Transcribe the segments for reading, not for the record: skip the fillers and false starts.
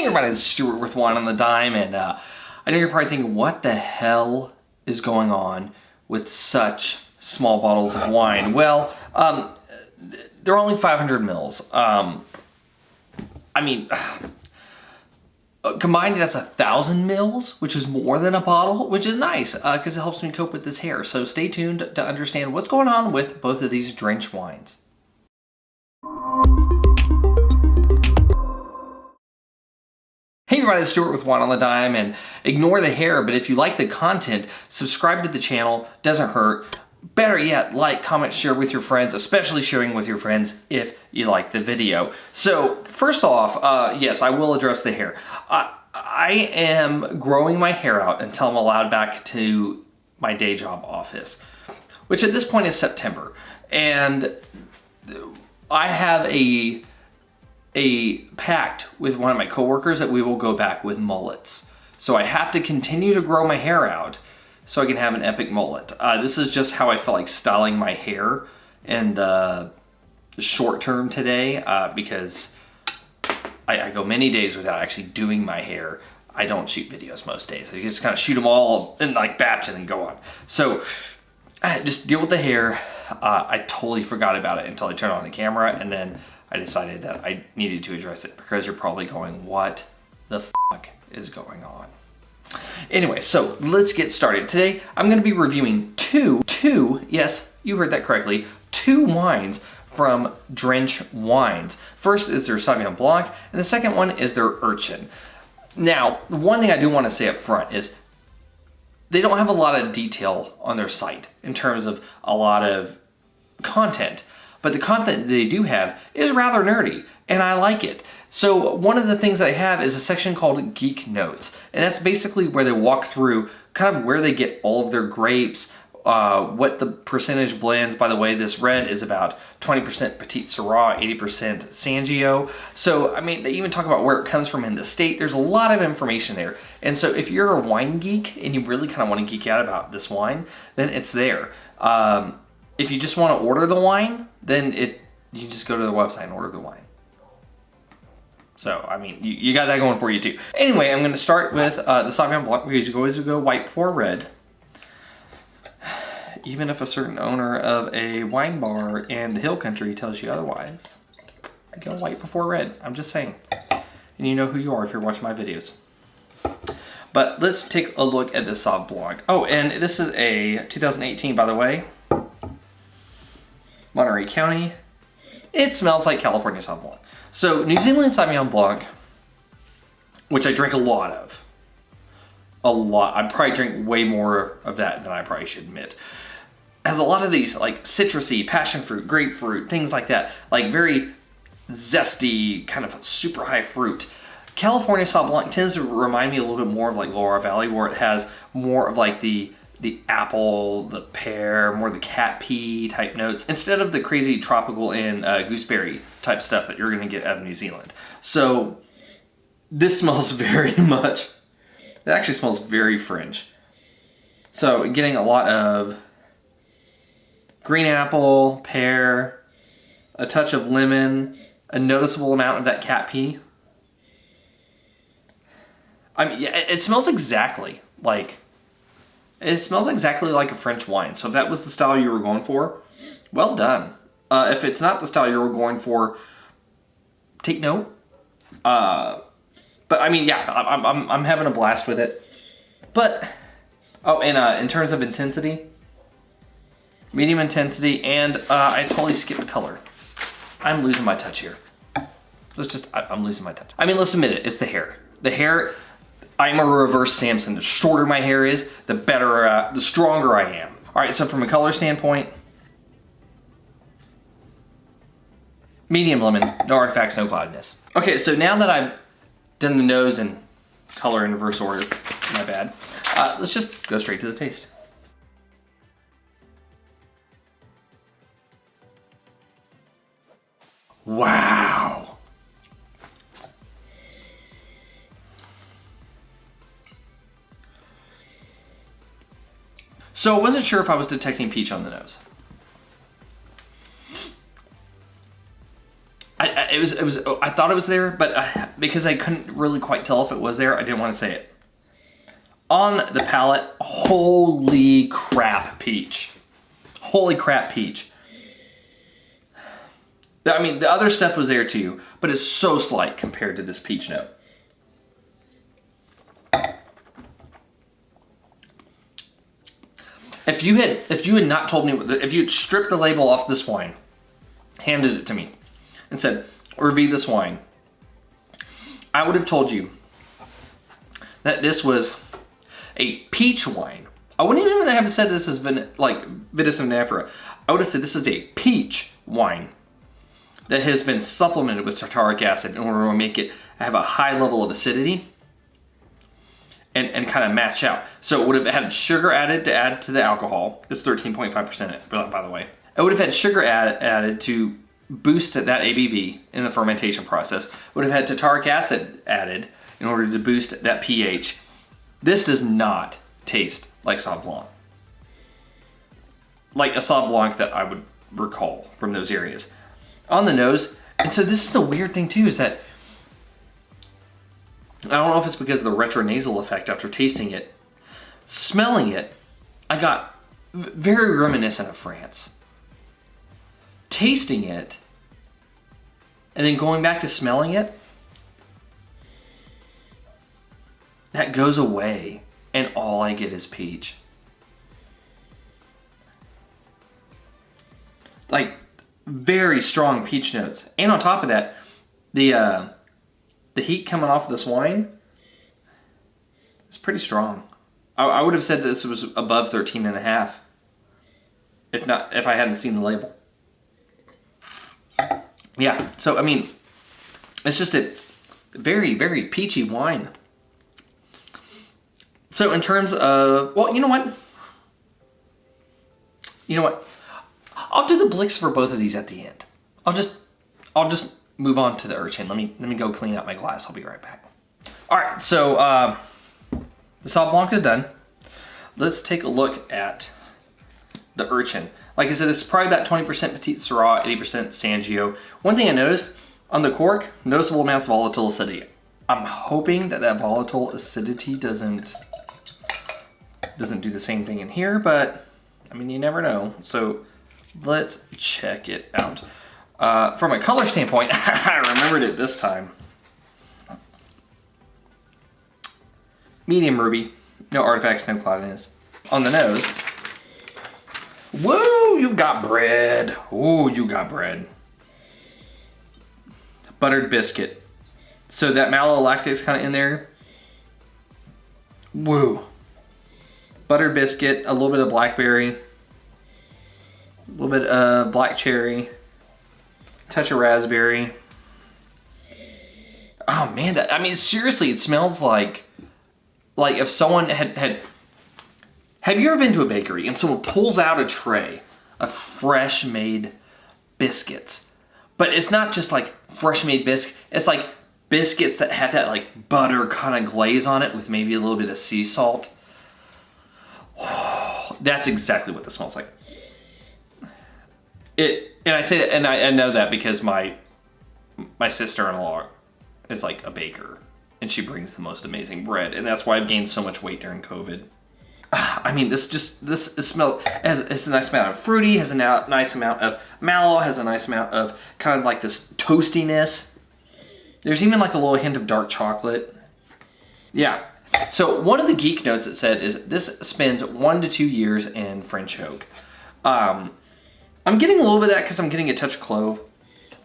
Hey everybody, it's Stuart with Wine on the Dime, and I know you're probably thinking, what the hell is going on with such small bottles of wine? Well, they're only 500 mils. I mean, combined that's 1,000 mils, which is more than a bottle, which is nice because it helps me cope with this hair. So stay tuned to understand what's going on with both of these Drench wines. Hey everybody, it's Stuart with Wine on the Dime, and ignore the hair, but if you like the content, subscribe to the channel, doesn't hurt. Better yet, like, comment, share with your friends, especially sharing with your friends if you like the video. So, first off, yes, I will address the hair. I am growing my hair out until I'm allowed back to my day job office, which at this point is September. And I have a pact with one of my coworkers that we will go back with mullets. So I have to continue to grow my hair out so I can have an epic mullet. This is just how I feel like styling my hair in the short term today because I go many days without actually doing my hair. I don't shoot videos most days. I just kind of shoot them all in like batch and then go on. So just deal with the hair. I totally forgot about it until I turned on the camera, and then I decided that I needed to address it because you're probably going, what the fuck is going on? Anyway, so let's get started. Today, I'm gonna be reviewing two, yes, you heard that correctly, two wines from Drench Wines. First is their Sauvignon Blanc, and the second one is their Urchin. Now, one thing I do wanna say up front is they don't have a lot of detail on their site in terms of a lot of content. But the content they do have is rather nerdy, and I like it. So one of the things they have is a section called Geek Notes, and that's basically where they walk through kind of where they get all of their grapes, what the percentage blends. By the way, this red is about 20% Petit Syrah, 80% Sangio. So, I mean, they even talk about where it comes from in the state. There's a lot of information there. And so if you're a wine geek and you really kind of want to geek out about this wine, then it's there. If you just want to order the wine, then you just go to the website and order the wine. So, I mean, you got that going for you too. Anyway, I'm going to start with the Sauvignon Blanc because you always go white before red. Even if a certain owner of a wine bar in the hill country tells you otherwise, I go white before red. I'm just saying. And you know who you are if you're watching my videos. But let's take a look at the Sauv Blanc. Oh, and this is a 2018, by the way. Monterey County. It smells like California Sauvignon Blanc. So New Zealand Sauvignon Blanc, which I drink a lot of. A lot. I probably drink way more of that than I probably should admit. Has a lot of these like citrusy, passion fruit, grapefruit, things like that. Like very zesty, kind of super high fruit. California Sauvignon Blanc tends to remind me a little bit more of like Loire Valley, where it has more of like the apple, the pear, more the cat pea type notes, instead of the crazy tropical and gooseberry type stuff that you're gonna get out of New Zealand. So this smells very much, it actually smells very French. So getting a lot of green apple, pear, a touch of lemon, a noticeable amount of that cat pea. I mean, yeah, it smells exactly like a French wine. So if that was the style you were going for, well done. If it's not the style you were going for, take note. But I mean, yeah, I'm having a blast with it. But, oh, and in terms of intensity, medium intensity, and I totally skipped color. I'm losing my touch here. I'm losing my touch. I mean, let's admit it, it's the hair. The hair, I'm a reverse Samson. The shorter my hair is, the better, the stronger I am. All right, so from a color standpoint, medium lemon, no artifacts, no cloudiness. Okay, so now that I've done the nose and color in reverse order, my bad, let's just go straight to the taste. Wow. So I wasn't sure if I was detecting peach on the nose. I thought it was there, but because I couldn't really quite tell if it was there, I didn't want to say it. On the palate, holy crap peach. Holy crap peach. I mean, the other stuff was there too, but it's so slight compared to this peach note. If you had not told me, if you had stripped the label off this wine, handed it to me, and said, review this wine, I would have told you that this was a peach wine. I wouldn't even have said this as Vitis vinifera. I would have said this is a peach wine that has been supplemented with tartaric acid in order to make it have a high level of acidity and kind of match out. So it would have had sugar added to add to the alcohol. It's 13.5% by the way. It would have had sugar added to boost that ABV in the fermentation process. It would have had tartaric acid added in order to boost that pH. This does not taste like Sauv Blanc. Like a Sauv Blanc that I would recall from those areas. On the nose, and so this is a weird thing too, is that I don't know if it's because of the retronasal effect after tasting it. Smelling it, I got very reminiscent of France. Tasting it, and then going back to smelling it, that goes away, and all I get is peach. Like, very strong peach notes. And on top of that, the heat coming off of this wine is pretty strong. I would have said this was above 13.5 if I hadn't seen the label. Yeah, so I mean, it's just a very, very peachy wine. So in terms of, well, you know what? I'll do the B.L.I.C for both of these at the end. I'll just move on to the Urchin. Let me go clean out my glass. I'll be right back. All right, so the Sauv Blanc is done. Let's take a look at the Urchin. Like I said, this is probably about 20% Petite Syrah, 80% Sangio. One thing I noticed on the cork, noticeable amounts of volatile acidity. I'm hoping that volatile acidity doesn't do the same thing in here, but I mean, you never know. So let's check it out. From a color standpoint, I remembered it this time. Medium ruby, no artifacts, no cloudiness. On the nose, whoa, you got bread. Oh, you got bread. Buttered biscuit. So that malolactic's kind of in there. Woo. Buttered biscuit, a little bit of blackberry, a little bit of black cherry, touch of raspberry. Oh man, I mean, seriously, it smells like if someone had have you ever been to a bakery and someone pulls out a tray of fresh made biscuits? But it's not just like fresh made biscuits, it's like biscuits that have that like butter kind of glaze on it with maybe a little bit of sea salt. Oh, that's exactly what this smells like. And I say that, and I know that because my sister-in-law is like a baker, and she brings the most amazing bread, and that's why I've gained so much weight during COVID. I mean, this smell it's a nice amount of fruity, has a nice amount of mallow, has a nice amount of kind of like this toastiness. There's even like a little hint of dark chocolate. Yeah. So one of the Geek notes that said is this spends 1 to 2 years in French oak. I'm getting a little bit of that because I'm getting a touch of clove.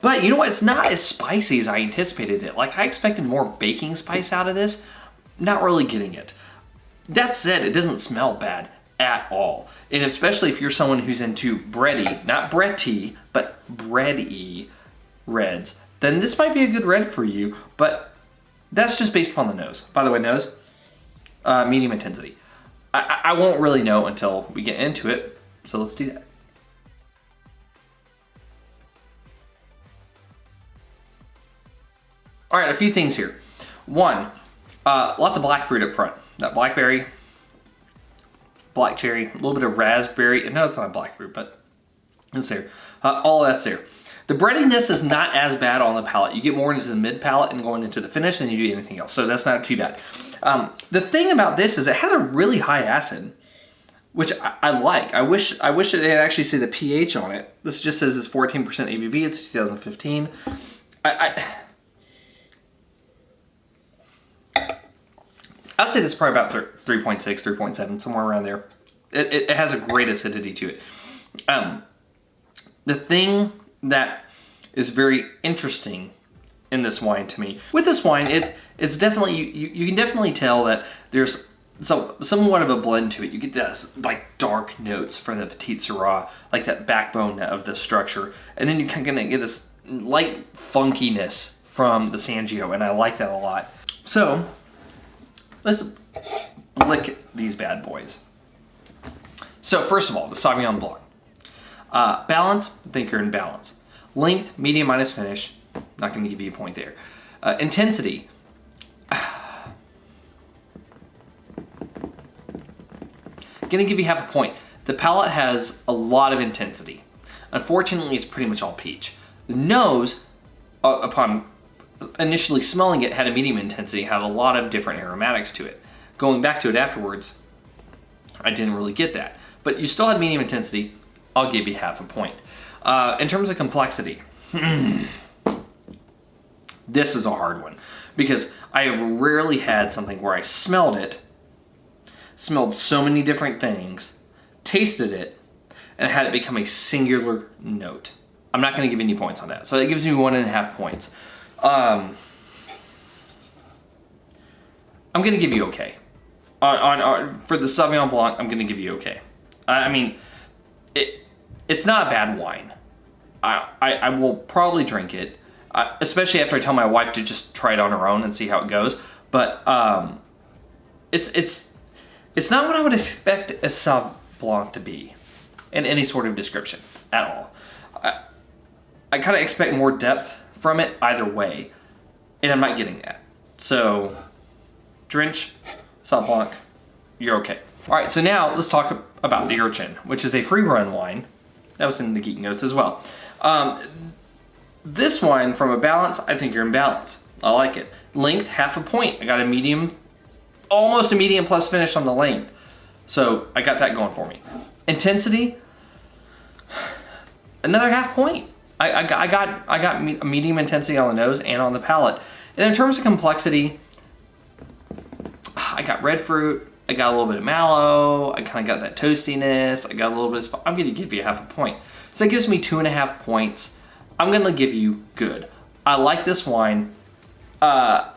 But you know what? It's not as spicy as I anticipated it. Like, I expected more baking spice out of this. Not really getting it. That said, it doesn't smell bad at all. And especially if you're someone who's into bready, not bready, but bready reds, then this might be a good red for you. But that's just based upon the nose. By the way, nose, medium intensity. I won't really know until we get into it. So let's do that. All right, a few things here. One, lots of black fruit up front. That blackberry, black cherry, a little bit of raspberry. No, it's not black fruit, but it's there. All of that's there. The breadiness is not as bad on the palate. You get more into the mid palate and going into the finish than you do anything else. So that's not too bad. The thing about this is it has a really high acid, which I like. I wish that they had actually say the pH on it. This just says it's 14% ABV. It's 2015. I'd say this is probably about 3.6, 3.7, somewhere around there. It has a great acidity to it. The thing that is very interesting in this wine to me, with this wine, it's definitely, you can definitely tell that there's somewhat of a blend to it. You get that like dark notes from the Petit Syrah, like that backbone of the structure. And then you kind of get this light funkiness from the Sangio, and I like that a lot. So, let's lick these bad boys. So first of all, the Sauvignon Blanc. Balance, I think you're in balance. Length, medium minus finish. Not going to give you a point there. Intensity. Going to give you half a point. The palate has a lot of intensity. Unfortunately, it's pretty much all peach. The nose, upon initially smelling it, had a medium intensity, had a lot of different aromatics to it. Going back to it afterwards, I didn't really get that. But you still had medium intensity. I'll give you half a point. In terms of complexity, this is a hard one because I have rarely had something where I smelled it, smelled so many different things, tasted it, and had it become a singular note. I'm not going to give any points on that. So that gives me 1.5 points. I'm going to give you okay. For the Sauvignon Blanc, I'm going to give you okay. I mean, it's not a bad wine. I will probably drink it, especially after I tell my wife to just try it on her own and see how it goes. But it's not what I would expect a Sauv Blanc to be in any sort of description at all. I kind of expect more depth from it either way, and I'm not getting that. So, Drench, Sauv Blanc, you're okay. All right, so now let's talk about the Urchin, which is a free run wine. That was in the Geek notes as well. This wine, from a balance, I think you're in balance. I like it. Length, half a point. I got a medium, almost a medium plus finish on the length. So I got that going for me. Intensity, another half point. I got a medium intensity on the nose and on the palate. And in terms of complexity, I got red fruit. I got a little bit of mallow. I kind of got that toastiness. I got a little bit of, I'm going to give you half a point. So that gives me 2.5 points. I'm going to give you good. I like this wine. I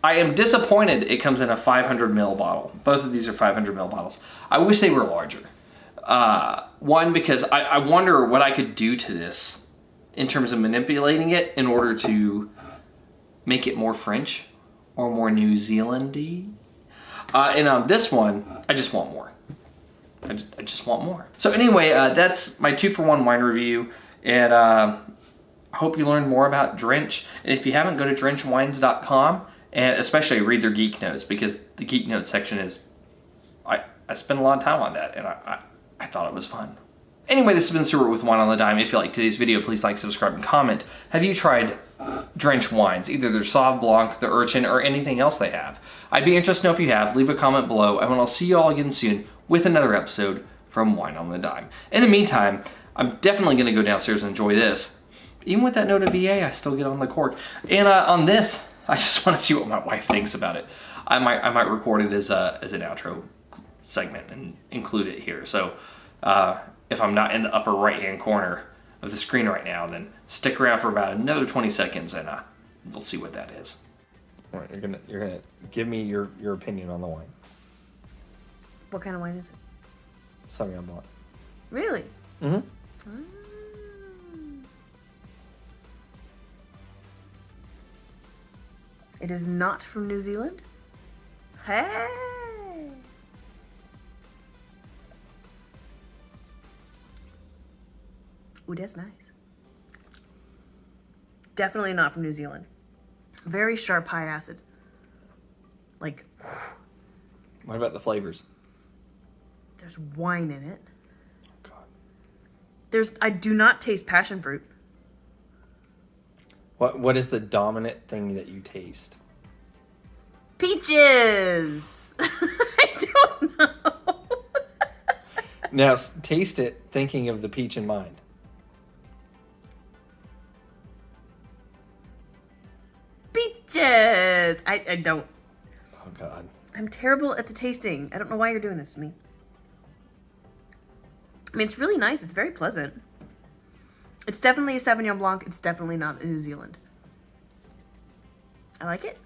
am disappointed it comes in a 500 ml bottle. Both of these are 500 ml bottles. I wish they were larger. One, because I wonder what I could do to this in terms of manipulating it in order to make it more French or more New Zealand-y. And on this one, I just want more. I just want more. So anyway, that's my 2-for-1 wine review. And I hope you learned more about Drench. And if you haven't, go to drenchwines.com and especially read their Geek notes, because the Geek notes section is, I spent a lot of time on that, and I thought it was fun. Anyway, this has been Stuart with Wine on the Dime. If you like today's video, please like, subscribe, and comment. Have you tried Drench Wines, either their Sauv Blanc, the Urchin, or anything else they have? I'd be interested to know if you have. Leave a comment below, and I'll see you all again soon with another episode from Wine on the Dime. In the meantime, I'm definitely going to go downstairs and enjoy this. Even with that note of VA, I still get on the cork. And on this, I just want to see what my wife thinks about it. I might record it as an outro segment and include it here. So if I'm not in the upper right-hand corner of the screen right now, then stick around for about another 20 seconds, and we'll see what that is. All right, you're gonna give me your opinion on the wine. What kind of wine is it? Sauvignon Blanc. Really? Mm-hmm. It is not from New Zealand? Hey! Ooh, that's nice. Definitely not from New Zealand. Very sharp, high acid. Like, What about the flavors? there's wine in it. God. I do not taste passion fruit. What is the dominant thing that you taste? Peaches! I don't know. Now, taste it thinking of the peach in mind. Peaches! I don't. Oh, God. I'm terrible at the tasting. I don't know why you're doing this to me. I mean, it's really nice. It's very pleasant. It's definitely a Sauvignon Blanc. It's definitely not a New Zealand. I like it.